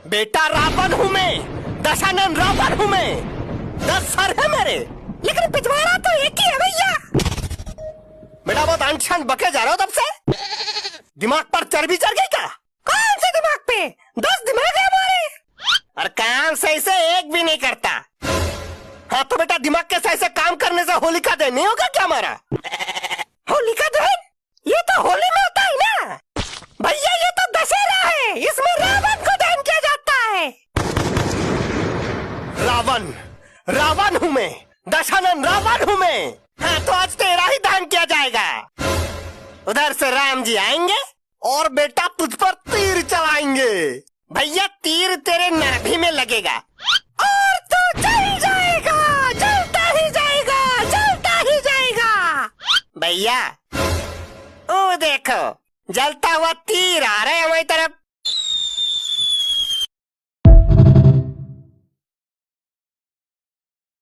बेटा रावण हूँ मैं, दशानन रावण हूँ मैं। 10 सर है मेरे, लेकिन पिछवाड़ा तो एक ही है भैया। बेटा बहुत अनशन बके जा रहे हो तब से। दिमाग पर चर्बी चढ़ गई क्या? कौन से दिमाग पे? 10 दिमाग है हमारे, और काम सही से एक भी नहीं करता। हाँ तो बेटा दिमाग के सही से काम करने से होलिका दहन नहीं होगा क्या हमारा? होलिका दहन? ये तो होली में होता है ना भैया, ये तो दशहरा है, इसमें रावण को दहन किया जाता है। रावण, रावण हूँ मैं, दशानन रावण हूँ मैं। हाँ तो आज तेरा ही दहन किया जाएगा। उधर से राम जी आएंगे और बेटा तुझ पर तीर चलाएंगे। भैया तीर तेरे नाभि में लगेगा और तू जल जाएगा, जलता ही जाएगा, जलता ही जाएगा। भैया ओ देखो, जलता हुआ तीर आ रहा है हमारी तरफ।